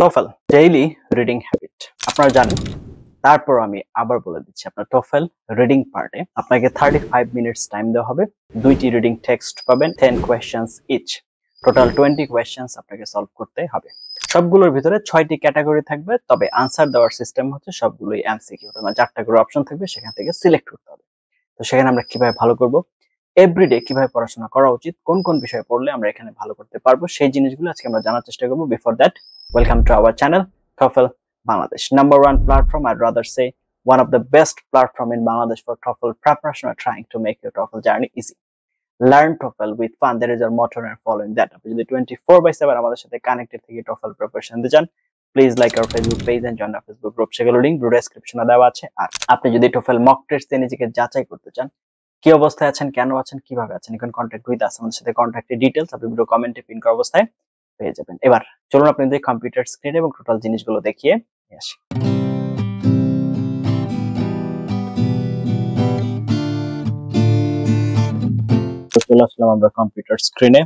TOEFL daily reading habit আপনারা জানেন, তারপর আমি আবার বলে দিচ্ছি। আপনার TOEFL রিডিং পার্টে আপনাকে 35 মিনিটস টাইম দেওয়া হবে। 2টি রিডিং টেক্সট পাবেন, 10 কোয়েশ্চেন্স ইচ, টোটাল 20 কোয়েশ্চেন্স আপনাকে সলভ করতে হবে। সবগুলোর ভিতরে 6টি ক্যাটাগরি থাকবে, তবে আনসার দেওয়ার সিস্টেম হচ্ছে সবগুলোই এমসিকিউ। মানে 4টা করে অপশন থাকবে, সেখান থেকে সিলেক্ট করতে হবে। তো সেখানে আমরা কিভাবে ভালো করব, এভরিডে কিভাবে পড়াশোনা করা উচিত, কোন কোন বিষয়ে পড়লে আমরা এখানে ভালো করতে পারবো, সেই জিনিসগুলো আজকে আমরা জানার চেষ্টা করব। Before that, welcome to our channel TOEFL Bangladesh, number one platform, I'd rather say one of the best platform in Bangladesh for TOEFL preparation or trying to make your TOEFL journey easy. Learn TOEFL with fun, that is our motto, and following that আপনি যদি 24/7 আমাদের সাথে connected থেকে TOEFL preparation নিতে চান, please like our Facebook page and join our Facebook group. সেগুলো link video ডেসক্রিপশনে দেওয়া আছে। আর আপনি যদি TOEFL মক টেস্টে নিজেকে যাচাই করতে চান, কি অবস্থায় আছেন, কেন আছেন, কিভাবে আছেন, এখন কন্টাক্ট উইথ আস, আমাদের সাথে কন্টাক্টের ডিটেইলস আপনি ভিডিও কমেন্টে পিন করা অবস্থায় পেয়ে যাবেন। এবার চলুন আপনাদের কম্পিউটার স্ক্রিন এবং টোটাল জিনিসগুলো দেখিয়ে আসি। চলে আসলাম আমরা কম্পিউটার স্ক্রিনে।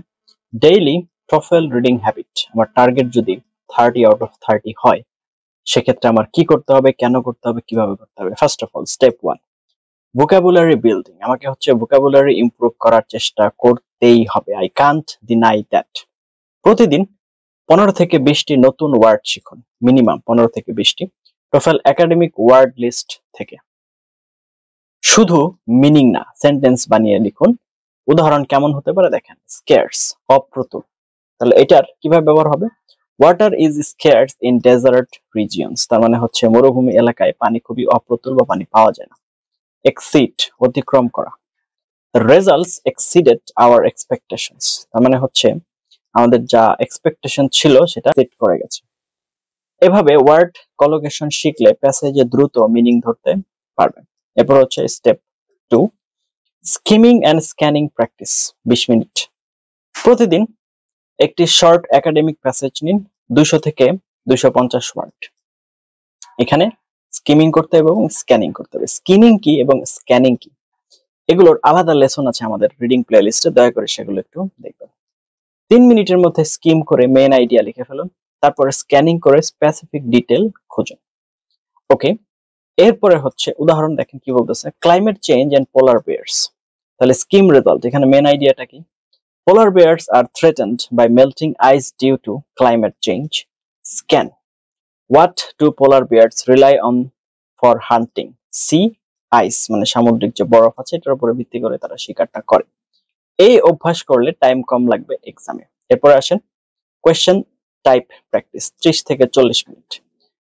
ডেইলি TOEFL রিডিং হ্যাবিট, আমার টার্গেট যদি 30 আউট অফ 30 হয়, সেক্ষেত্রে আমার কি করতে হবে, কেন করতে হবে, কিভাবে করতে হবে। First of all, step 1, vocabulary building. আমাকে হচ্ছে ভোকাবুলারি ইমপ্রুভ করার চেষ্টা করতেই হবে। I can't deny that. প্রতিদিন 15 থেকে 20টি নতুন ওয়ার্ড শিখুন, মিনিমাম 15 থেকে 20টি TOEFL একাডেমিক ওয়ার্ড লিস্ট থেকে। শুধু মিনিং না, সেন্টেন্স বানিয়ে লিখুন। উদাহরণ কেমন হতে পারে দেখেন, স্কেয়ার্স, অপ্রতুল। তাহলে এটার কিভাবে ব্যবহার হবে, water is scarce in desert regions, তার মানে হচ্ছে মরুভূমি এলাকায় পানি খুবই অপ্রতুল বা পানি পাওয়া যায় না। এক্সিড, অতিক্রম করা। রেজাল্টস এক্সিডেড আওয়ার এক্সপেকটেশনস, তার মানে হচ্ছে আমাদের যা এক্সপেকটেশন ছিল সেটা সেট করে গেছে। এভাবে ওয়ার্ড কলোকেশন শিখলে প্যাসেজে দ্রুত মিনিং ধরতে পারবেন। এরপর হচ্ছে step 2, skimming and scanning practice. 20 minute প্রতিদিন একটি শর্ট একাডেমিক প্যাসেজ নিন, 200 থেকে 250 ওয়ার্ড। এখানে স্কিমিং করতে হবে এবং স্ক্যানিং করতে হবে। স্কিমিং কি এবং স্ক্যানিং কি, এগুলোর আলাদা লেসন আছে আমাদের রিডিং প্লেলিস্টে, দয়া করে সেগুলো একটু দেখবেন। 3 মিনিটের মধ্যে স্কিম করে মেইন আইডিয়া লিখে ফেলুন, তারপরে স্ক্যানিং করে স্পেসিফিক ডিটেল খুঁজুন। ওকে, এরপরে হচ্ছে উদাহরণ দেখেন কি বলতেছে, climate change and polar bears. তাহলে স্কিম রেজাল্ট, এখানে মেইন আইডিয়াটা কি, polar bears are threatened by melting ice due to climate change. Scan, what do polar bears rely on for hunting. Sea ice, মানে সামুদ্রিক যে বরফ আছে, এটার উপরে ভিত্তি করে তারা শিকারটা করে। এই অভ্যাস করলে টাইম কম লাগবে এক্সামে। এরপরে আসেন কোয়েশ্চেন টাইপ প্র্যাকটিস, 30 থেকে 40 মিনিট।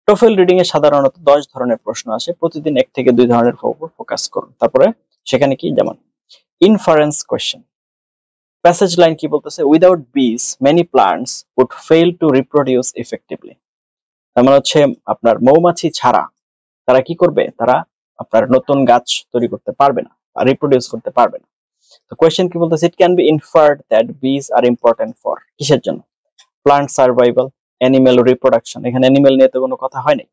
TOEFL রিডিং এ সাধারণত 10 ধরনের প্রশ্ন আসে, প্রতিদিন 1 থেকে 2 ধরনের উপর ফোকাস করুন। তারপরে সেখানে কি, যেমন ইনফারেন্স কোয়েশ্চেন, প্যাসেজ লাইন কি বলতেছে, without bees many plants would fail to reproduce effectively. তার মানে হচ্ছে আপনার মৌমাছি ছাড়া তারা কি করবে, তারা আপনার নতুন গাছ তৈরি করতে পারবে না, রিপ্রোডিউস করতে পারবে না। তো কোয়েশ্চেন কি বলতেছে, ইট ক্যান বি ইনফার্ড দ্যাট বিস আর ইম্পর্টেন্ট ফর, কিসের জন্য, প্লান্ট সার্ভাইভাল, অ্যানিমেল রিপ্রোডাকশন, এখানে অ্যানিমেল নিয়ে তো কোনো কথা হয় নাই,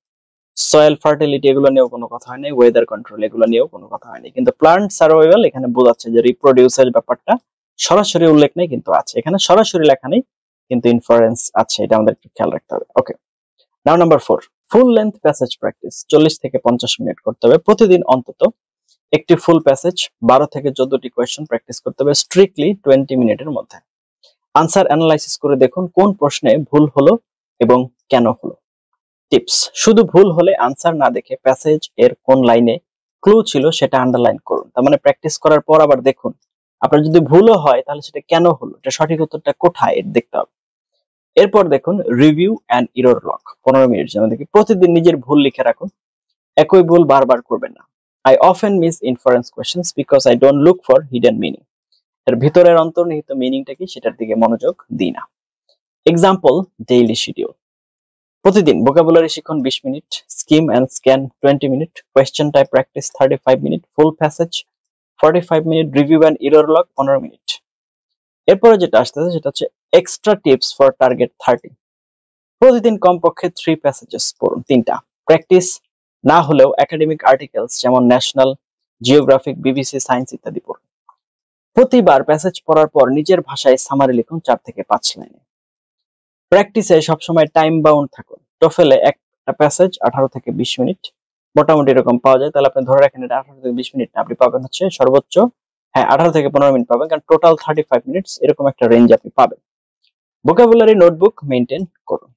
সয়েল ফার্টিলিটি এগুলো নিয়েও কোনো কথা হয় নাই, ওয়েদার কন্ট্রোল এগুলো নিয়েও কোনো কথা হয়নি, কিন্তু প্লান্ট সার্ভাইভাল এখানে বোঝাচ্ছে যে রিপ্রোডিউসের ব্যাপারটা সরাসরি উল্লেখ নেই, কিন্তু আছে এখানে, সরাসরি লেখা নেই কিন্তু ইনফারেন্স আছে, এটা আমাদের একটু খেয়াল রাখতে হবে। Okay, now number 4, full length passage practice. 40 থেকে 50 মিনিট করতে হবে, প্রতিদিন অন্তত একটি ফুল প্যাসেজ 12 থেকে 14টি কোয়েশ্চেন প্র্যাকটিস করতে হবে, স্ট্রিক্টলি 20 মিনিটের মধ্যে। আনসার অ্যানালাইসিস করে দেখুন কোন প্রশ্নে ভুল হলো এবং কেন হলো। টিপস, শুধু ভুল হলে আনসার না দেখে প্যাসেজ এর কোন লাইনে ক্লু ছিল সেটা আন্ডারলাইন করুন। তার মানে প্র্যাকটিস করার পর আবার দেখুন, আপনার যদি ভুলও হয় তাহলে সেটা কেন হলো, এটা সঠিক উত্তরটা কোথায় এটা দেখতে হবে। এরপর দেখুন review and error log, 15 minute যেন দেখি। প্রতিদিন নিজের ভুল লিখে রাখুন, একই ভুল বারবার করবেন না। I often miss inference questions because I don't look for hidden meaning. এর ভিতরের অন্তর্নিহিত মিনিংটা কি সেটার দিকে মনোযোগ দিই না। এক্সাম্পল, ডেইলি শিডিউল, প্রতিদিন ভোকাবুলারি শিখুন 20 minute, skim and scan 20 minute, question type practice 35 minute, full passage 45 minute, review and error log 15 minute. এরপরে যেটা আসতেছে সেটা হচ্ছে এক্সট্রা টিপস ফর টার্গেট 30। প্রতিদিন কমপক্ষে 3 প্যাসেজেস পড়ুন, 3টা। প্র্যাকটিস না হলেও একাডেমিক আর্টিকেলস যেমন ন্যাশনাল জিওগ্রাফিক, বিবিসি সায়েন্স ইত্যাদি পড়ুন। প্রতিবার প্যাসেজ পড়ার পর নিজের ভাষায় সামারি লিখুন 4 থেকে 5 লাইনে। প্র্যাকটিসে সবসময় টাইম বাউন্ড থাকুন, টোফেলে একটা প্যাসেজ 18 থেকে 20 মিনিট মোটামুটি এরকম পাওয়া যায়, তাহলে আপনি ধরে রাখেন এটা 18 থেকে 20 মিনিট আপনি পাবেন হচ্ছে সর্বোচ্চ, হ্যাঁ 18 থেকে 15 মিনিট পাবেন, কারণ টোটাল 35 মিনিটস এরকম একটা রেঞ্জ আপনি পাবেন। ভোকাবুলারি নোটবুক মেইনটেইন করুন।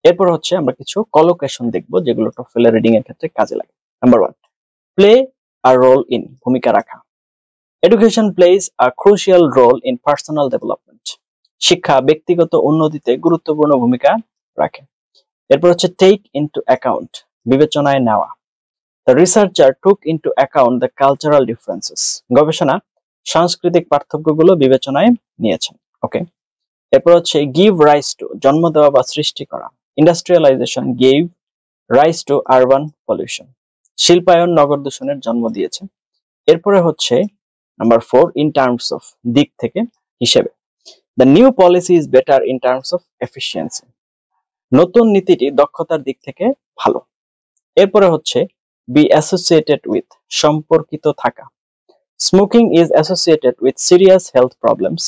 এরপর হচ্ছে আমরা কিছু কলোকেশন দেখব যেগুলো টোফেলের রিডিং এর ক্ষেত্রে কাজে লাগে। Number 1, play a role in, ভূমিকা রাখা। Education plays a crucial role in personal development, শিক্ষা ব্যক্তিগত উন্নতিতে গুরুত্বপূর্ণ ভূমিকা রাখে। এরপর হচ্ছে টেক ইনটু অ্যাকাউন্ট, বিবেচনায় নেওয়া। The researcher took into account the cultural differences, গবেষণা সাংস্কৃতিক পার্থক্যগুলো বিবেচনায় নিয়েছেন। ওকে, এরপর হচ্ছে গিভ রাইজ টু, জন্ম দেওয়া বা সৃষ্টি করা। Industrialisation gave rise to urban pollution, শিল্পায়ন নগর দূষণের জন্ম দিয়েছে। এরপরে হচ্ছে নাম্বার 4, ইন টার্মস অফ, দিক থেকে হিসেবে। The new policy is better in terms of efficiency, নতুন নীতিটি দক্ষতার দিক থেকে ভালো। এরপরে হচ্ছে বি অ্যাসোসিয়েটেড উইথ, সম্পর্কিত থাকা। Smoking is associated with serious health problems,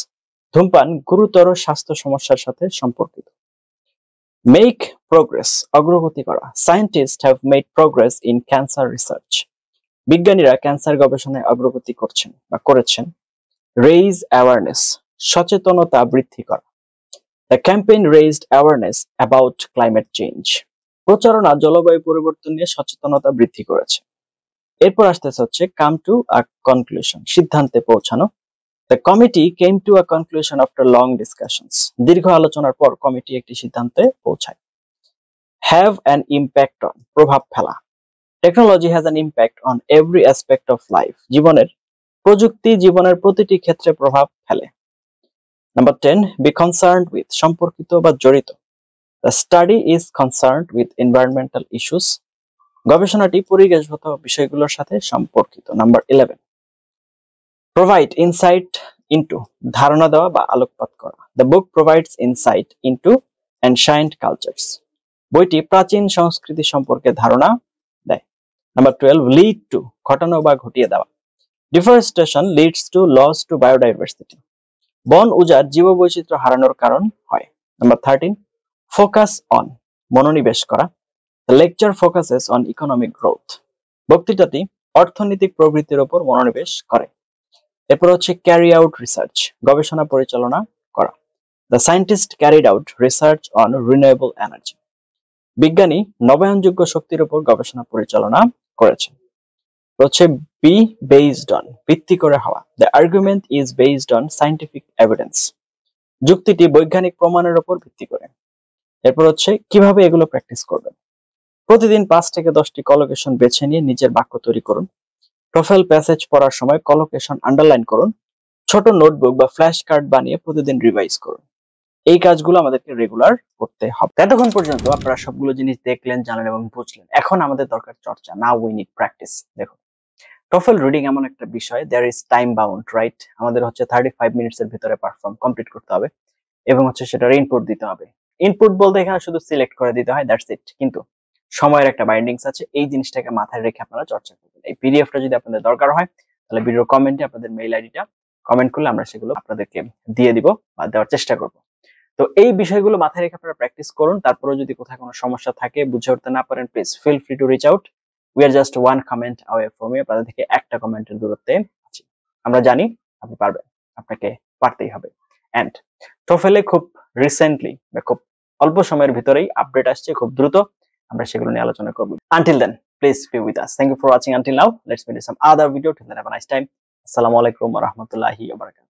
ধূমপান গুরুতর স্বাস্থ্য সমস্যার সাথে সম্পর্কিত। মেক প্রোগ্রেস, অগ্রগতি করা। Scientist have made progress in cancer research, বিজ্ঞানীরা ক্যান্সার গবেষণায় অগ্রগতি করছেন বা করেছেন। রেইজ অ্যাওয়ারনেস, সচেতনতা বৃদ্ধি করা। The campaign raised awareness about climate change, প্রচারণা জলবায়ু পরিবর্তন নিয়ে সচেতনতা বৃদ্ধি করেছে। এরপর আসতেছে হচ্ছে কাম টু আ কনক্লুশন, সিদ্ধান্তে পৌঁছানো। The committee came to a conclusion after long discussions, দীর্ঘ আলোচনার পর কমিটি একটি সিদ্ধান্তে পৌঁছায়। হ্যাভ অ্যান ইম্প্যাক্ট অন, প্রভাব ফেলা। Technology has an impact on every aspect of life, প্রযুক্তি জীবনের প্রতিটি ক্ষেত্রে প্রভাব ফেলে। নাম্বার 10, বি কনসার্নড উইথ, সম্পর্কিত বা জড়িত। The study is concerned with environmental issues, গবেষণাটি পরিবেশগত বিষয়গুলোর সাথে সম্পর্কিত। নাম্বার 11, প্রোভাইড ইনসাইট ইনটু, ধারণা দেওয়া বা আলোকপাত করা। The book provides insight into ancient cultures, বইটি প্রাচীন সংস্কৃতি সম্পর্কে ধারণা দেয়। নাম্বার 12, লিড টু, ঘটানো বা ঘটিয়ে দেওয়া। Deforestation leads to loss to biodiversity, বন উজাড় জীববৈচিত্র্য হারানোর কারণ হয়। নাম্বার 13, ফোকাস অন, মনোনিবেশ করা। The lecture focuses on economic growth, বক্তৃতাটি অর্থনৈতিক প্রবৃদ্ধির উপর মনোনিবেশ করে। এরপর হচ্ছে ক্যারি আউট রিসার্চ, গবেষণা পরিচালনা করা। The scientist carried out research on renewable energy, বিজ্ঞানী নবায়নযোগ্য শক্তির উপর গবেষণা পরিচালনা করেছেন। হচ্ছে বি বেসড অন, ভিত্তি করে হওয়া। The argument is based on scientific evidence, যুক্তিটি বৈজ্ঞানিক প্রমাণের উপর ভিত্তি করে। এরপর হচ্ছে কিভাবে এগুলো প্র্যাকটিস করবেন। প্রতিদিন 5 থেকে 10টি কলোকেশন বেছে নিয়ে নিজের বাক্য তৈরি করুন। টোফেল প্যাসেজ পড়ার সময় কলোকেশন আন্ডারলাইন করুন। ছোট নোটবুক বা ফ্ল্যাশ কার্ড বানিয়ে প্রতিদিন রিভাইজ করুন। এই কাজগুলো আমাদেরকে রেগুলার করতে হবে। এতক্ষণ পর্যন্ত আপনারা সবগুলো জিনিস দেখলেন, জানলেন এবং বুঝলেন। এখন আমাদের দরকার চর্চা। Now we need practice. দেখুন, টোফেল রিডিং এমন একটা বিষয়, there is time bound, right? আমাদের হচ্ছে 35 মিনিটস এর ভিতরে পারফর্ম কমপ্লিট করতে হবে এবং হচ্ছে সেটার ইনপুট দিতে হবে। ইনপুট বলতে এখানে শুধু সিলেক্ট করে দিতে হয়, দ্যাটস ইট। কিন্তু সময়ের একটা বাইন্ডিংস আছে, এই জিনিসটাকে মাথায় রেখে আপনারা চর্চা করবেন। এই পিডিএফটা যদি আপনাদের দরকার হয় তাহলে ভিডিওর কমেন্টে আপনাদের মেইল আইডিটা কমেন্ট করলে আমরা সেগুলো আপনাদেরকে দিয়ে দিব বা দেওয়ার চেষ্টা করব। তো এই বিষয়গুলো মাথায় রেখে আপনারা প্র্যাকটিস করুন। তারপরে যদি কোথাও কোনো সমস্যা থাকে, বুঝে উঠতে না পারেন, please feel free to reach out. We are just one comment away from you, আপনাদের থেকে একটা কমেন্টের দূরত্বে আছি। আমরা জানি আপনি পারবেন, আপনাকে পারতেই হবে। এন্ড টোফেলে খুব রিসেন্টলি বা খুব অল্প সময়ের ভিতরেই আপডেট আসছে, খুব দ্রুত আমরা সেগুলো নিয়ে আলোচনা করব। Until then, please be with us. Thank you for watching until now. Let's meet in some other video. Till then, have a nice time. Assalamu alaikum wa rahmatullahi wa barakatuh.